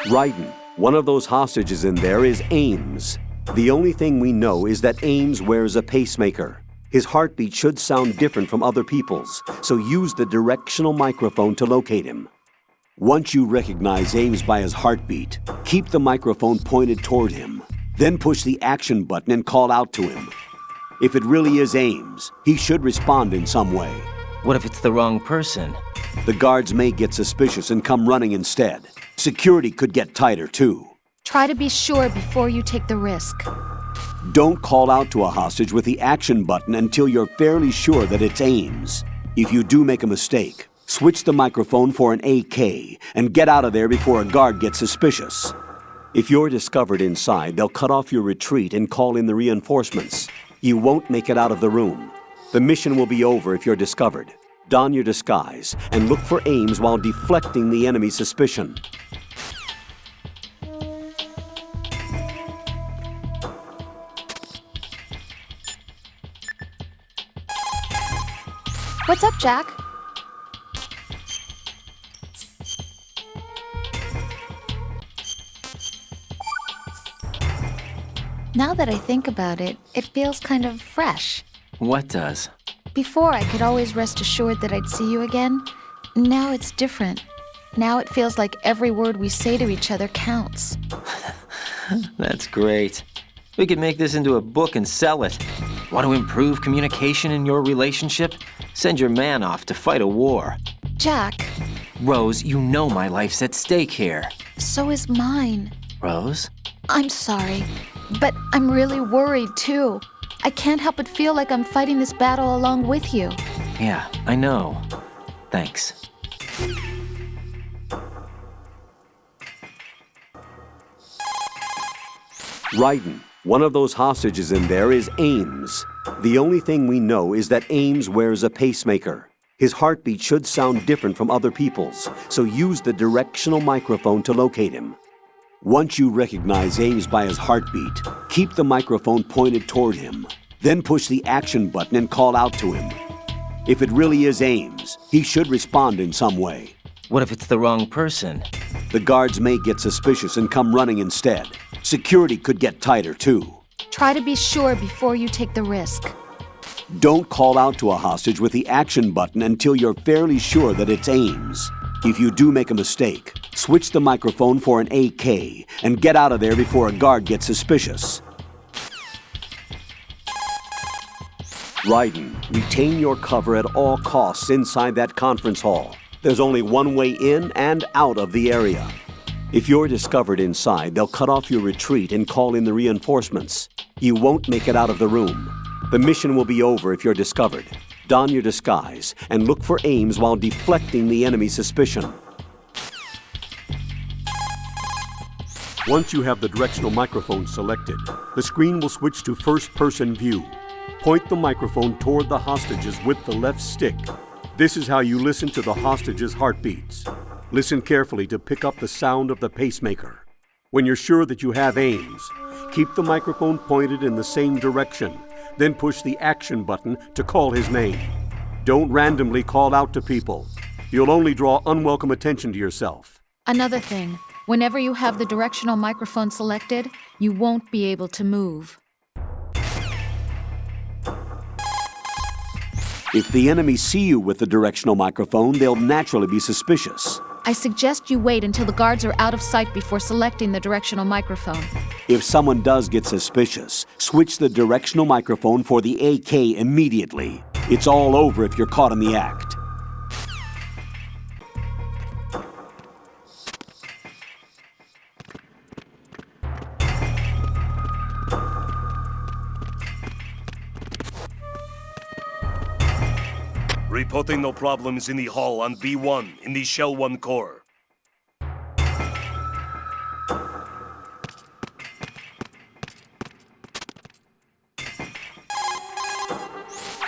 Raiden, one of those hostages in there is Ames. The only thing we know is that Ames wears a pacemaker. His heartbeat should sound different from other people's, so use the directional microphone to locate him. Once you recognize Ames by his heartbeat, keep the microphone pointed toward him. Then push the action button and call out to him. If it really is Ames, he should respond in some way. What if it's the wrong person? The guards may get suspicious and come running instead. Security could get tighter, too. Try to be sure before you take the risk. Don't call out to a hostage with the action button until you're fairly sure that it's Ames. If you do make a mistake, switch the microphone for an AK and get out of there before a guard gets suspicious. If you're discovered inside, they'll cut off your retreat and call in the reinforcements. You won't make it out of the room. The mission will be over if you're discovered. Don your disguise and look for Ames while deflecting the enemy's suspicion. What's up, Jack? Now that I think about it, it feels kind of fresh. What does? Before, I could always rest assured that I'd see you again. Now it's different. Now it feels like every word we say to each other counts. That's great. We could make this into a book and sell it. Want to improve communication in your relationship? Send your man off to fight a war. Jack, Rose, you know my life's at stake here. so is mine. Rose? I'm sorry, but I'm really worried too. I can't help but feel like I'm fighting this battle along with you. Yeah, I know. Thanks. Raiden, one of those hostages in there is Ames. The only thing we know is that Ames wears a pacemaker. His heartbeat should sound different from other people's, so use the directional microphone to locate him. Once you recognize Ames by his heartbeat, keep the microphone pointed toward him. Then push the action button and call out to him. If it really is Ames, he should respond in some way. What if it's the wrong person? The guards may get suspicious and come running instead. Security could get tighter, too. Try to be sure before you take the risk. Don't call out to a hostage with the action button until you're fairly sure that it's Ames. If you do make a mistake, switch the microphone for an AK and get out of there before a guard gets suspicious. Raiden, retain your cover at all costs inside that conference hall. There's only one way in and out of the area. If you're discovered inside, they'll cut off your retreat and call in the reinforcements. You won't make it out of the room. The mission will be over if you're discovered. Don your disguise and look for Ames while deflecting the enemy's suspicion. Once you have the directional microphone selected, the screen will switch to first-person view. Point the microphone toward the hostages with the left stick. This is how you listen to the hostages' heartbeats. Listen carefully to pick up the sound of the pacemaker. When you're sure that you have Ames, keep the microphone pointed in the same direction. Then push the action button to call his name. Don't randomly call out to people. You'll only draw unwelcome attention to yourself. Another thing, whenever you have the directional microphone selected, you won't be able to move. If the enemy see you with the directional microphone, they'll naturally be suspicious. I suggest you wait until the guards are out of sight before selecting the directional microphone. If someone does get suspicious, switch the directional microphone for the AK immediately. It's all over if you're caught in the act. Reporting no problems in the hall on B1 in the Shell 1 core.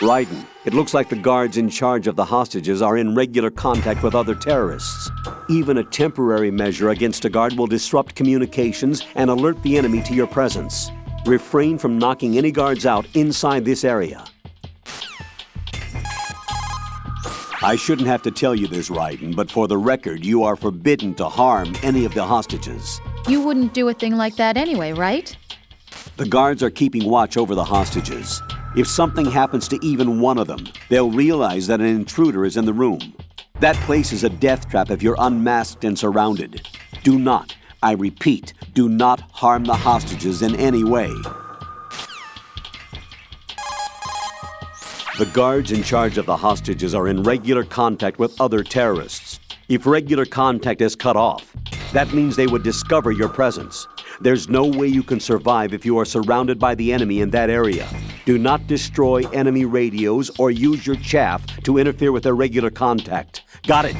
Raiden, it looks like the guards in charge of the hostages are in regular contact with other terrorists. Even a temporary measure against a guard will disrupt communications and alert the enemy to your presence. Refrain from knocking any guards out inside this area. I shouldn't have to tell you this, Raiden, but for the record, you are forbidden to harm any of the hostages. You wouldn't do a thing like that anyway, right? The guards are keeping watch over the hostages. If something happens to even one of them, they'll realize that an intruder is in the room. That place is a death trap if you're unmasked and surrounded. Do not, I repeat, do not harm the hostages in any way. The guards in charge of the hostages are in regular contact with other terrorists. If regular contact is cut off, that means they would discover your presence. There's no way you can survive if you are surrounded by the enemy in that area. Do not destroy enemy radios or use your chaff to interfere with their regular contact. Got it?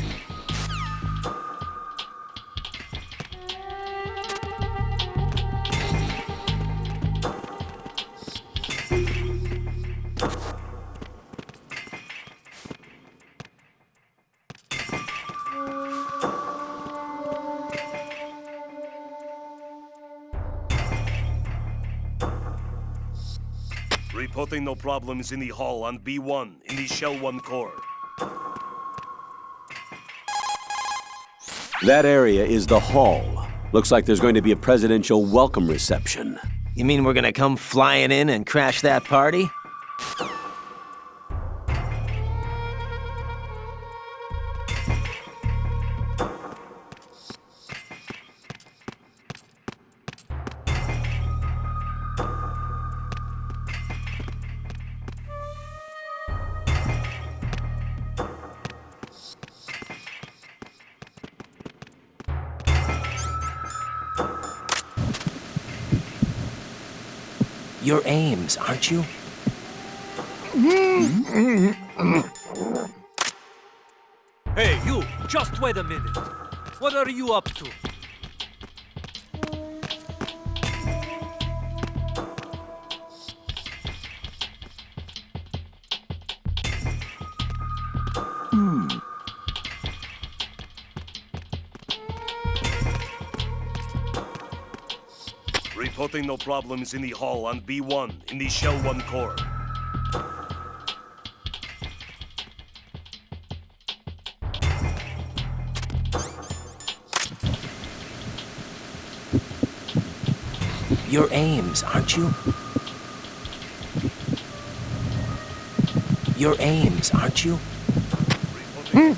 Reporting no problems in the hall on B1 in the Shell 1 core. That area is the hall. Looks like there's going to be a presidential welcome reception. You mean we're gonna come flying in and crash that party? You're Ames, aren't you? Hey, you! Just wait a minute. What are you up to? Reporting no problems in the hall on B1 in the Shell 1 core. You're Ames, aren't you? You're Ames, aren't you? Reporting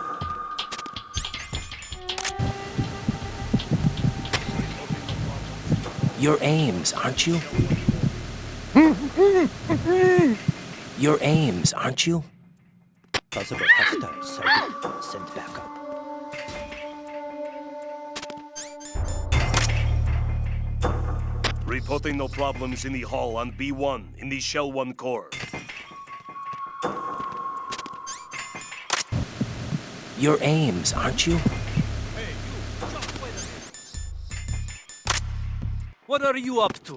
no problems in the hall on B1 in the Shell 1 core. You're Ames, aren't you? You're Ames, aren't you? Possible hostile sighted. Send backup. Reporting no problems in the hall on B1 in the Shell 1 core. You're Ames, aren't you? Hey, you! Just wait a minute. What are you up to?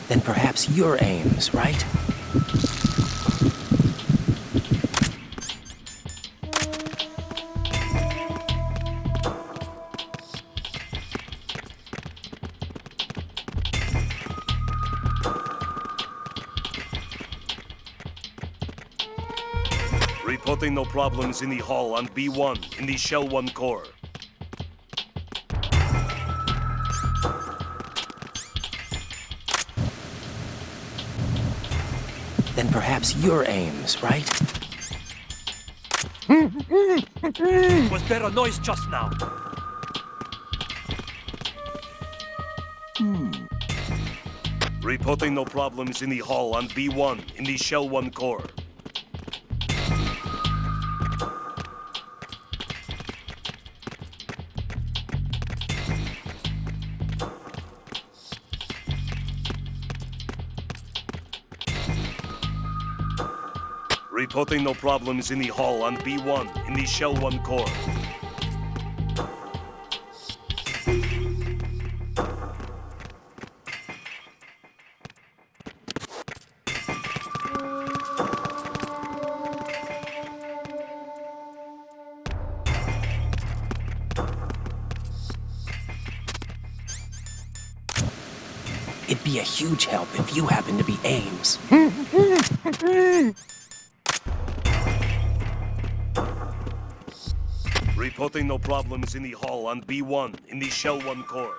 Then perhaps you're Ames, right? Reporting no problems in the hall on B1 in the Shell 1 core. Then perhaps you're Ames, right? Was there a noise just now? Reporting no problems in the hall on B1 in the Shell 1 core. Reporting no problems in the hall on B1 in the Shell 1 core. It'd be a huge help if you happen to be Ames. Reporting no problems in the hall on B1 in the Shell 1 core.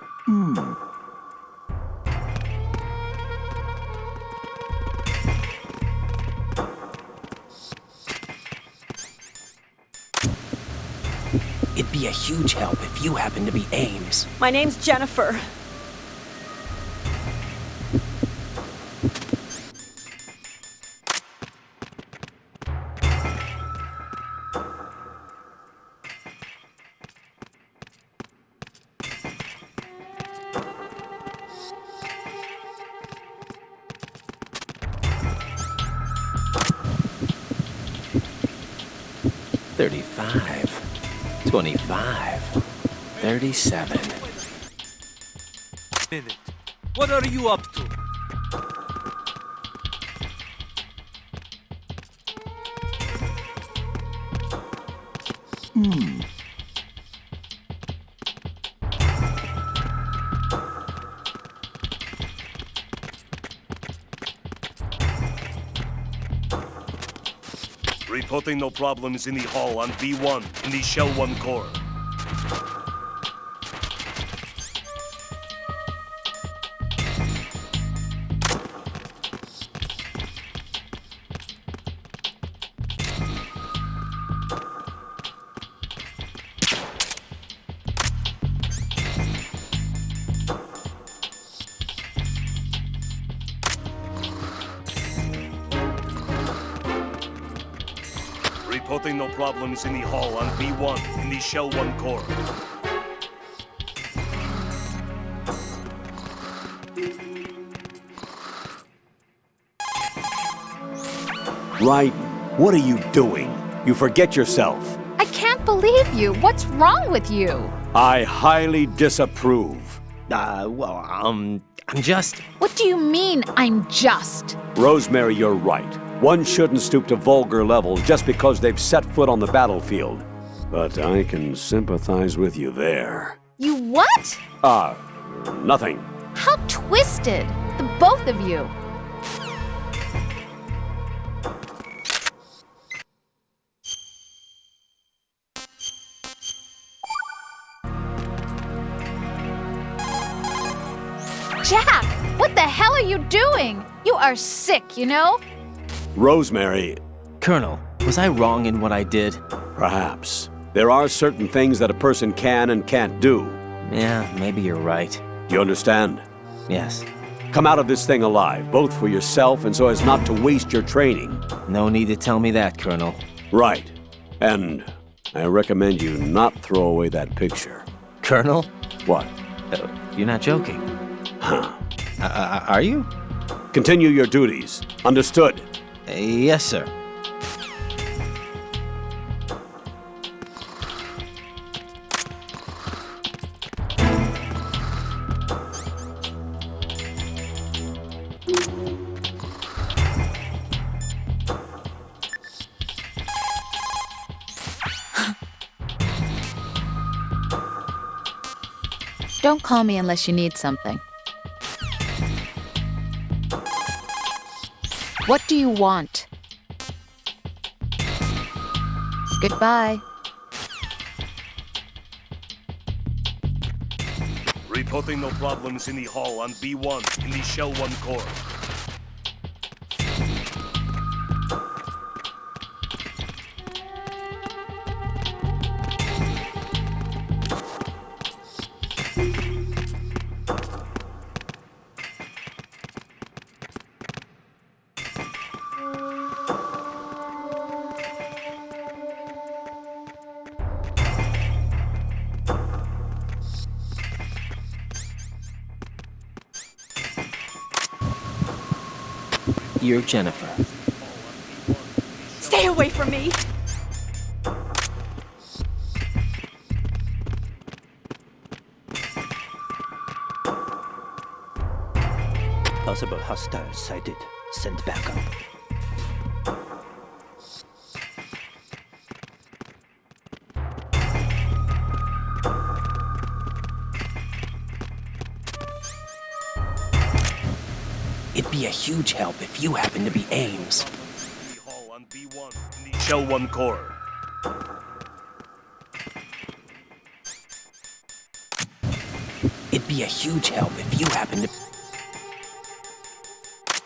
It'd be a huge help if you happen to be Ames. My name's Jennifer. $35, $25, $37. Minute. What are you up to? Reporting no problems in the hall on B1 in the Shell 1 core. Reporting no problems in the hall on B1 in the Shell 1 core. Right. What are you doing? You forget yourself. I can't believe you. What's wrong with you? I highly disapprove. I'm just... What do you mean, I'm just? Rosemary, you're right. One shouldn't stoop to vulgar levels just because they've set foot on the battlefield. But I can sympathize with you there. You what? Nothing. How twisted. The both of you. Jack, what the hell are you doing? You are sick, you know? Rosemary, Colonel, was I wrong in what I did? perhaps. There are certain things that a person can and can't do. Yeah, maybe you're right. Do you understand? Yes. Come out of this thing alive, both for yourself and so as not to waste your training. No need to tell me that, Colonel. Right. And I recommend you not throw away that picture. Colonel? What? You're not joking. Huh. Are you? Continue your duties. Understood? Yes, sir. Don't call me unless you need something. What do you want? Goodbye. Reporting no problems in the hall on B1 in the Shell 1 core. You're Jennifer. Stay away from me! Possible hostiles sighted. Send backup. It'd be a huge help if you happen to be Ames. The hall on B1 in the Shell 1 core. It'd be a huge help if you happen to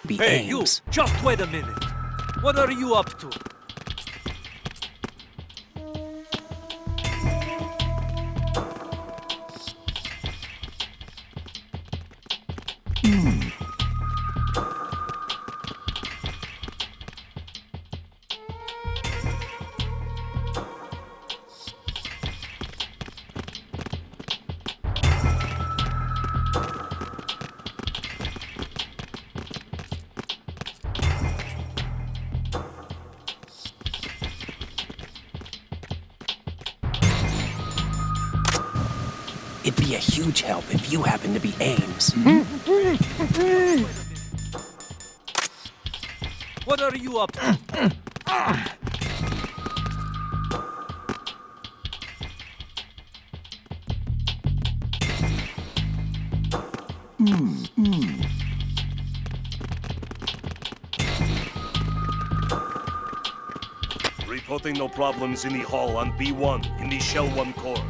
be Hey, Ames. you! Just wait a minute. What are you up to? It'd be a huge help if you happen to be Ames. What are you up to? Reporting no problems in the hall on B1 in the Shell 1 core.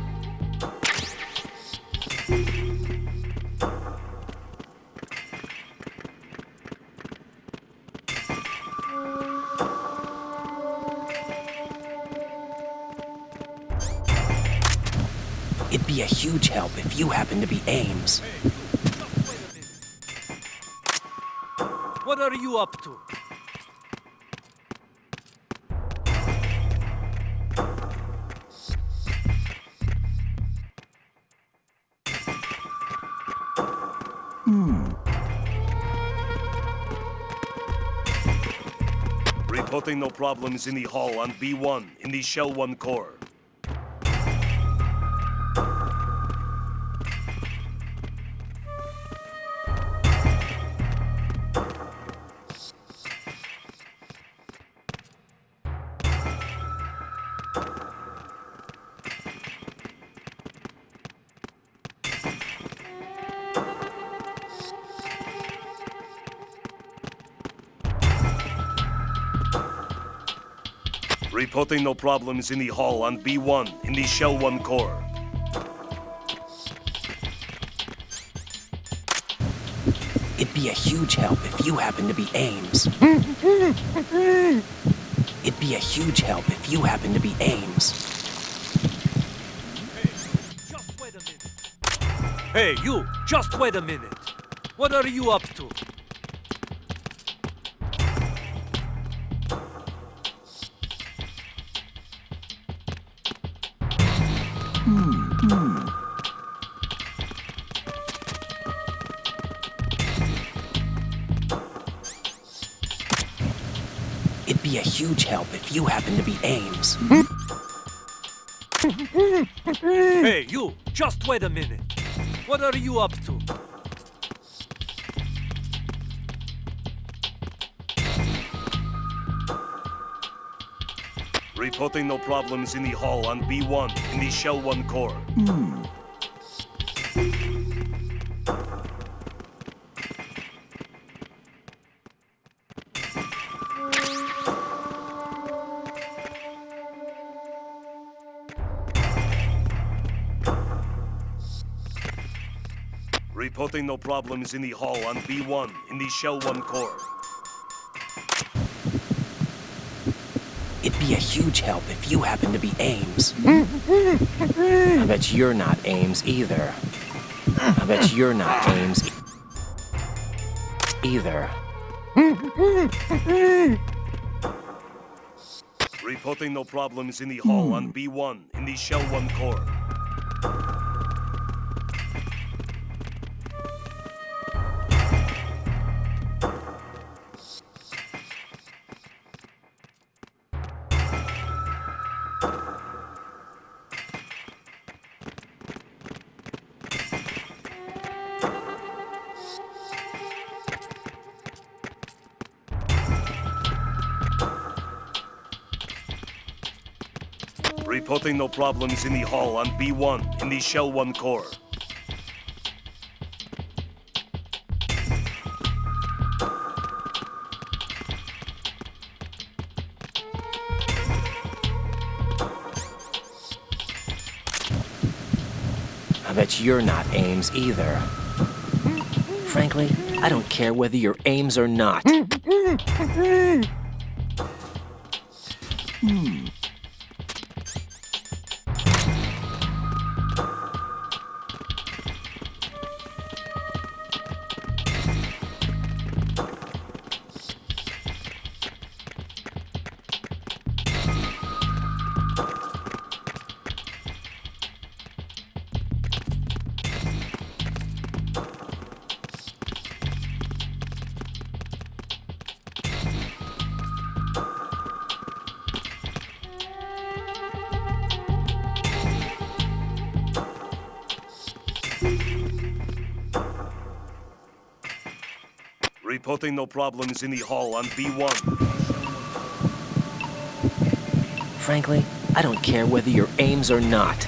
It'd be a huge help if you happen to be Ames. What are you up to? Reporting no problems in the hall on B1 in the Shell 1 core. Reporting no problems in the hall on B1 in the Shell 1 core. It'd be a huge help if you happen to be Ames. It'd be a huge help if you happen to be Ames. Just wait a minute. Hey, you! Just wait a minute. What are you up to? It'd be a huge help if you happen to be Ames. Hey, you! Just wait a minute. What are you up to? Reporting no problems in the hall on B1 in the Shell 1 core. Reporting no problems in the hall on B1 in the Shell 1 core. It'd be a huge help if you happen to be Ames. I bet you're not Ames either. I bet you're not Ames either. Reporting no problems in the hall on B1 in the Shell 1 core. Reporting no problems in the hall on B1 in the Shell 1 core. I bet you're not Ames either. Frankly, I don't care whether you're Ames or not. Reporting no problems in the hall on B1. Frankly, I don't care whether you're Ames or not.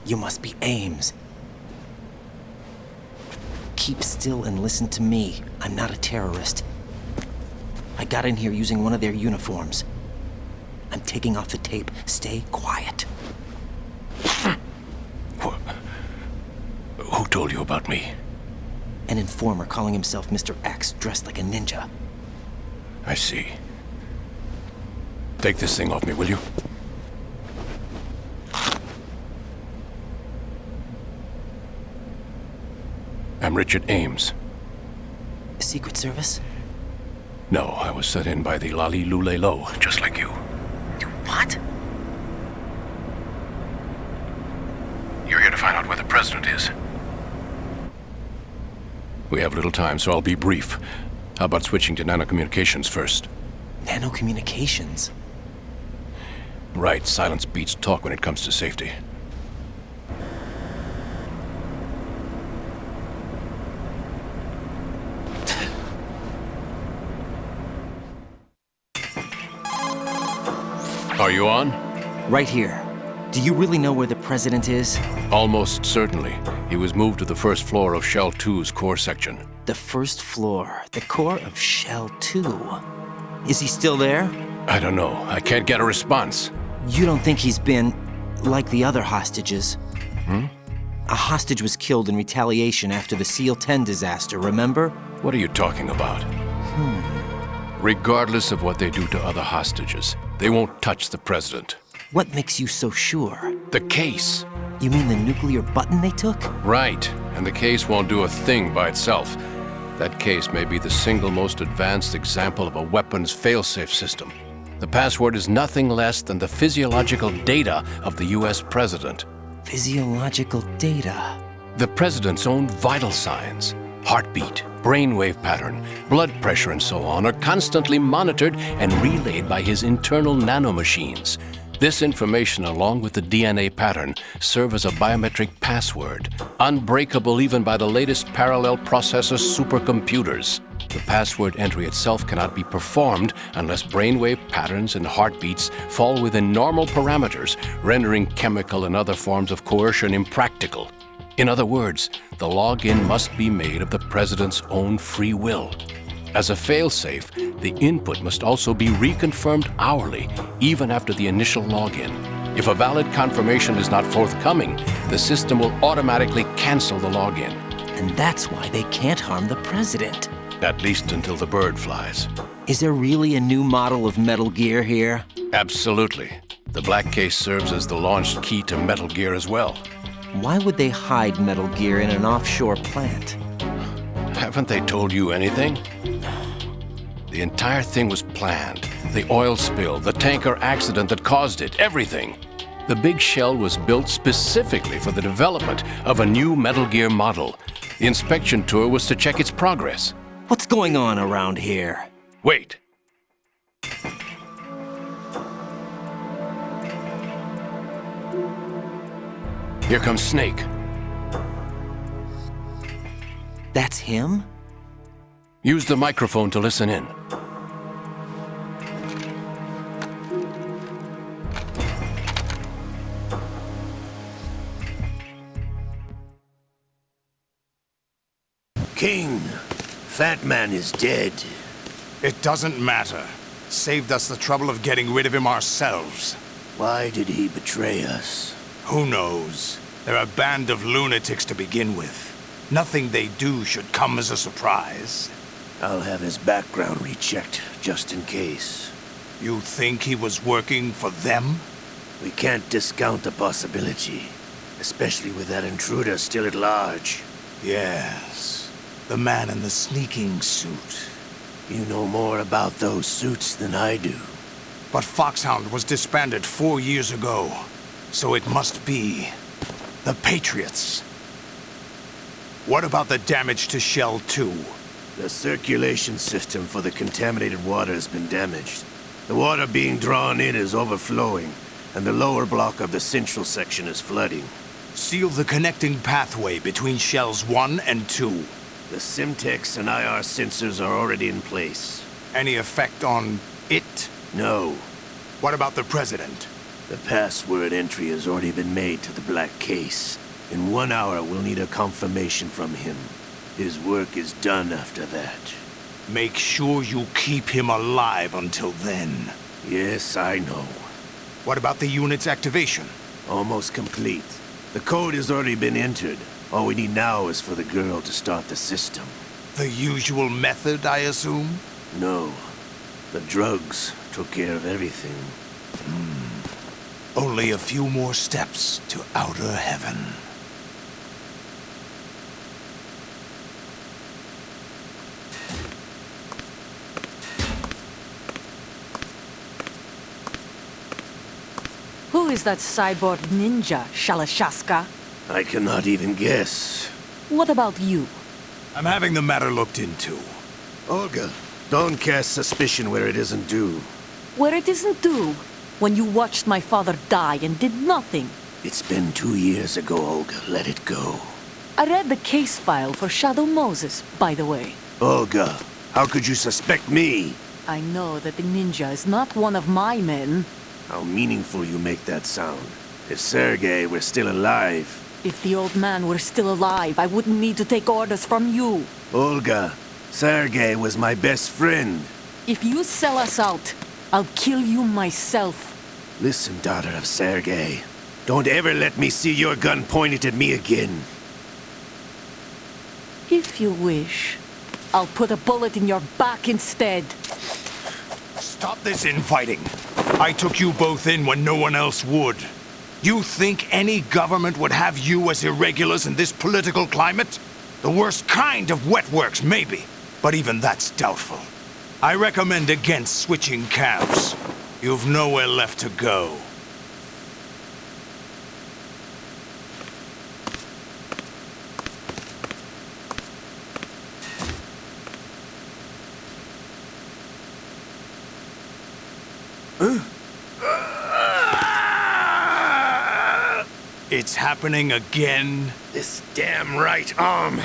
You must be Ames. Keep still and listen to me. I'm not a terrorist. I got in here using one of their uniforms. I'm taking off the tape. Stay quiet. Who told you about me? An informer calling himself Mr. X, dressed like a ninja. I see. Take this thing off me, will you? I'm Richard Ames. Secret Service? No, I was set in by the Lali Lule Lo, just like you. You what? You're here to find out where the president is. We have little time, so I'll be brief. How about switching to nanocommunications first? Nanocommunications? Right, silence beats talk when it comes to safety. Are you on? Right here. Do you really know where the president is? Almost certainly. He was moved to the first floor of Shell 2's core section. The first floor, the core of Shell 2. Is he still there? I don't know. I can't get a response. You don't think he's been like the other hostages? A hostage was killed in retaliation after the SEAL 10 disaster, remember? What are you talking about? Regardless of what they do to other hostages, they won't touch the president. What makes you so sure? The case. You mean the nuclear button they took? Right. And the case won't do a thing by itself. That case may be the single most advanced example of a weapons failsafe system. The password is nothing less than the physiological data of the US president. Physiological data? The president's own vital signs, heartbeat, brainwave pattern, blood pressure, and so on, are constantly monitored and relayed by his internal nanomachines. This information, along with the DNA pattern, serve as a biometric password, unbreakable even by the latest parallel processor supercomputers. The password entry itself cannot be performed unless brainwave patterns and heartbeats fall within normal parameters, rendering chemical and other forms of coercion impractical. In other words, the login must be made of the president's own free will. As a failsafe, the input must also be reconfirmed hourly, even after the initial login. If a valid confirmation is not forthcoming, the system will automatically cancel the login. And that's why they can't harm the president. At least until the bird flies. Is there really a new model of Metal Gear here? Absolutely. The black case serves as the launch key to Metal Gear as well. Why would they hide Metal Gear in an offshore plant? Haven't they told you anything? The entire thing was planned. The oil spill, the tanker accident that caused it, everything. The big shell was built specifically for the development of a new Metal Gear model. The inspection tour was to check its progress. What's going on around here? Wait. Here comes Snake. That's him? Use the microphone to listen in. King, Fat Man is dead. It doesn't matter. Saved us the trouble of getting rid of him ourselves. Why did he betray us? Who knows? They're a band of lunatics to begin with. Nothing they do should come as a surprise. I'll have his background rechecked, just in case. You think he was working for them? We can't discount the possibility, especially with that intruder still at large. Yes. The man in the sneaking suit. You know more about those suits than I do. But Foxhound was disbanded 4 years ago, so it must be the Patriots. What about the damage to Shell 2? The circulation system for the contaminated water has been damaged. The water being drawn in is overflowing, and the lower block of the central section is flooding. Seal the connecting pathway between Shells 1 and 2. The Simtex and IR sensors are already in place. Any effect on it? No. What about the President? The password entry has already been made to the Black Case. In 1 hour, we'll need a confirmation from him. His work is done after that. Make sure you keep him alive until then. Yes, I know. What about the unit's activation? Almost complete. The code has already been entered. All we need now is for the girl to start the system. The usual method, I assume? No. The drugs took care of everything. Only a few more steps to outer heaven. Who is that cyborg ninja, Shalashaska? I cannot even guess. What about you? I'm having the matter looked into. Olga, don't cast suspicion where it isn't due. Where it isn't due, when you watched my father die and did nothing. It's been 2 years ago, Olga. Let it go. I read the case file for Shadow Moses, by the way. Olga, how could you suspect me? I know that the ninja is not one of my men. How meaningful you make that sound. If Sergei were still alive... If the old man were still alive, I wouldn't need to take orders from you. Olga, Sergei was my best friend. If you sell us out, I'll kill you myself. Listen, daughter of Sergei. Don't ever let me see your gun pointed at me again. If you wish, I'll put a bullet in your back instead. Stop this infighting. I took you both in when no one else would. You think any government would have you as irregulars in this political climate? The worst kind of wet works, maybe. But even that's doubtful. I recommend against switching camps. You've nowhere left to go. It's happening again? This damn right arm.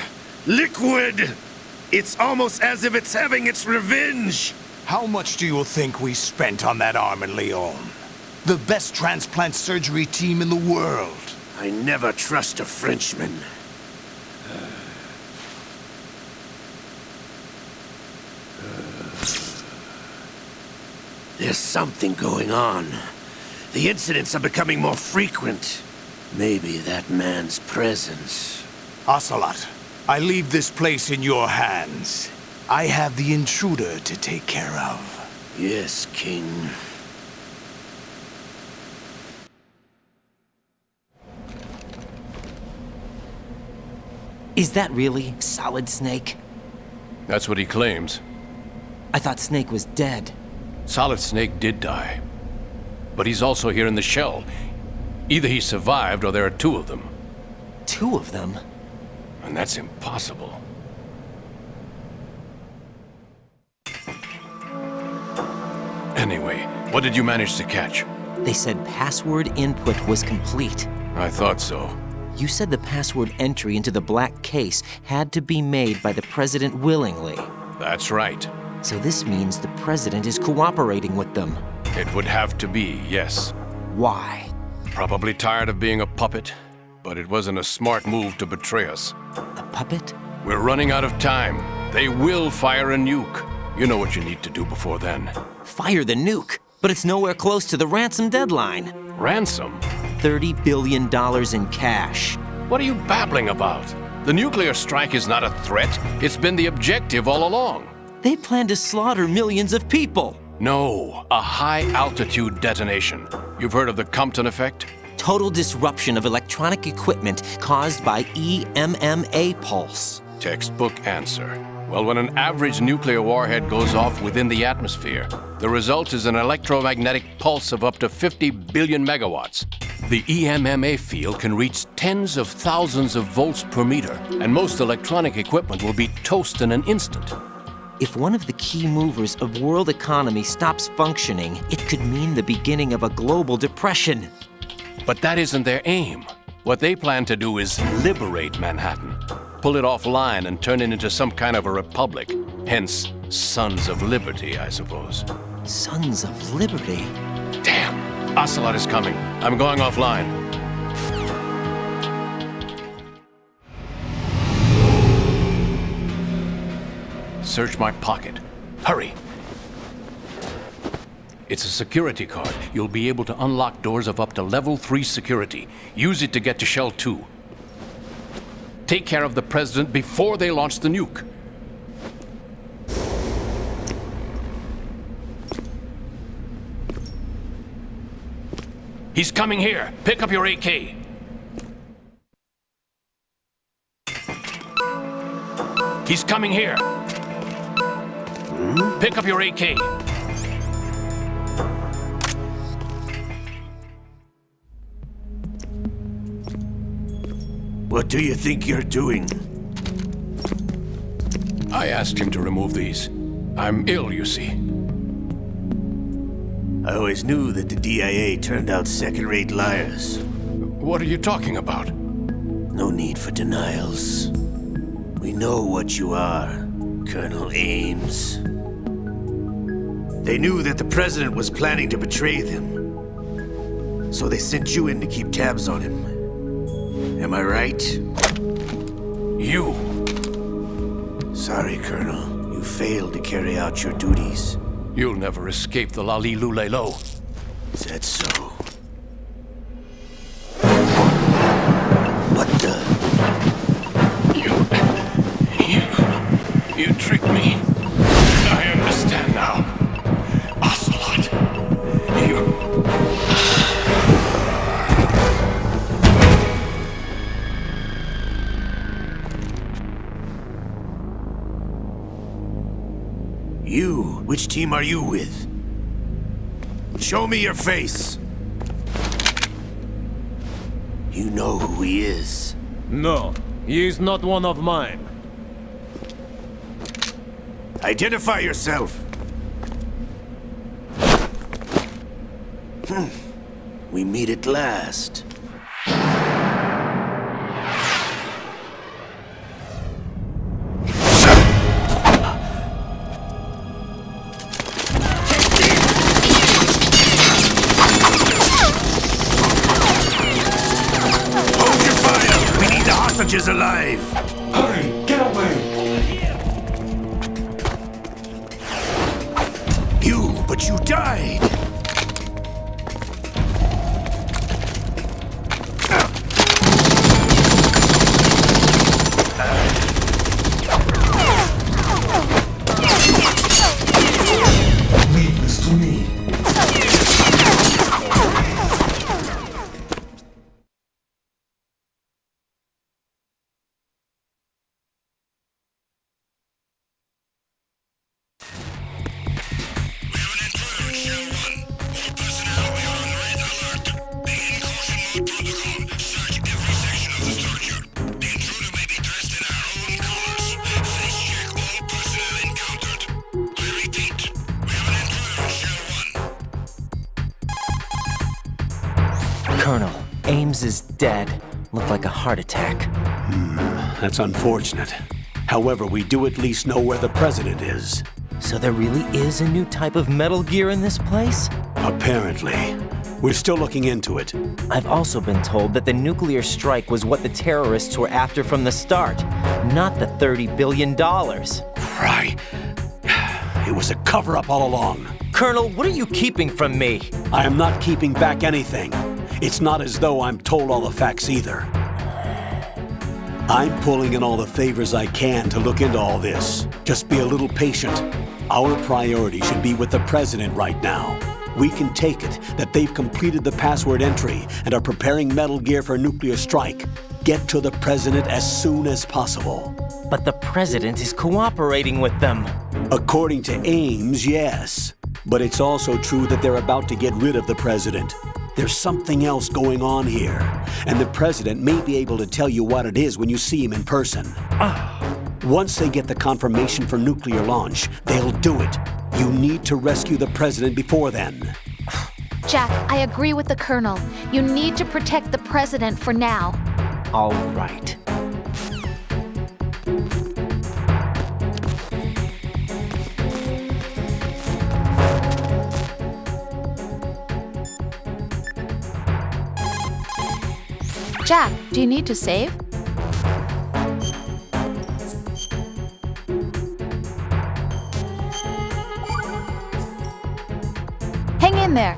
Liquid! It's almost as if it's having its revenge! How much do you think we spent on that arm in Lyon? The best transplant surgery team in the world. I never trust a Frenchman. There's something going on. The incidents are becoming more frequent. Maybe that man's presence. Ocelot, I leave this place in your hands. I have the intruder to take care of. Yes, King. Is that really Solid Snake? That's what he claims. I thought Snake was dead. Solid Snake did die. But he's also here in the shell. Either he survived or there are two of them. Two of them? And that's impossible. Anyway, what did you manage to catch? They said password input was complete. I thought so. You said the password entry into the black case had to be made by the president willingly. That's right. So this means the president is cooperating with them. It would have to be, yes. Why? Probably tired of being a puppet, but it wasn't a smart move to betray us. A puppet? We're running out of time. They will fire a nuke. You know what you need to do before then. Fire the nuke, but it's nowhere close to the ransom deadline. Ransom? $30 billion in cash. What are you babbling about? The nuclear strike is not a threat. It's been the objective all along. They plan to slaughter millions of people. No, a high-altitude detonation. You've heard of the Compton effect? Total disruption of electronic equipment caused by EMMA pulse. Textbook answer. Well, when an average nuclear warhead goes off within the atmosphere, the result is an electromagnetic pulse of up to 50 billion megawatts. The EMMA field can reach tens of thousands of volts per meter, and most electronic equipment will be toast in an instant. If one of the key movers of world economy stops functioning, it could mean the beginning of a global depression. But that isn't their aim. What they plan to do is liberate Manhattan. Pull it offline and turn it into some kind of a republic. Hence, Sons of Liberty, I suppose. Sons of Liberty? Damn! Ocelot is coming. I'm going offline. Search my pocket. Hurry! It's a security card. You'll be able to unlock doors of up to level 3 security. Use it to get to Shell 2. Take care of the president before they launch the nuke. He's coming here. Pick up your AK. He's coming here. Pick up your AK. What do you think you're doing? I asked him to remove these. I'm ill, you see. I always knew that the DIA turned out second-rate liars. What are you talking about? No need for denials. We know what you are, Colonel Ames. They knew that the president was planning to betray them. So they sent you in to keep tabs on him. Am I right? You! Sorry, Colonel. You failed to carry out your duties. You'll never escape the Lalilulelo. Is that so? What the? You tricked me. I understand now. Ocelot. You? Which team are you with? Show me your face! You know who he is. No, he is not one of mine. Identify yourself! We meet at last. Is alive! Hurry! Get away! But you died! Leave this to me. Colonel, Ames is dead. Looked like a heart attack. That's unfortunate. However, we do at least know where the president is. So there really is a new type of Metal Gear in this place? Apparently. We're still looking into it. I've also been told that the nuclear strike was what the terrorists were after from the start, not the $30 billion. Right. It was a cover-up all along. Colonel, what are you keeping from me? I am not keeping back anything. It's not as though I'm told all the facts either. I'm pulling in all the favors I can to look into all this. Just be a little patient. Our priority should be with the president right now. We can take it that they've completed the password entry and are preparing Metal Gear for nuclear strike. Get to the president as soon as possible. But the president is cooperating with them. According to Ames, yes. But it's also true that they're about to get rid of the president. There's something else going on here, and the president may be able to tell you what it is when you see him in person. Once they get the confirmation for nuclear launch, they'll do it. You need to rescue the president before then. Jack, I agree with the Colonel. You need to protect the president for now. All right. Jack, do you need to save? Hang in there.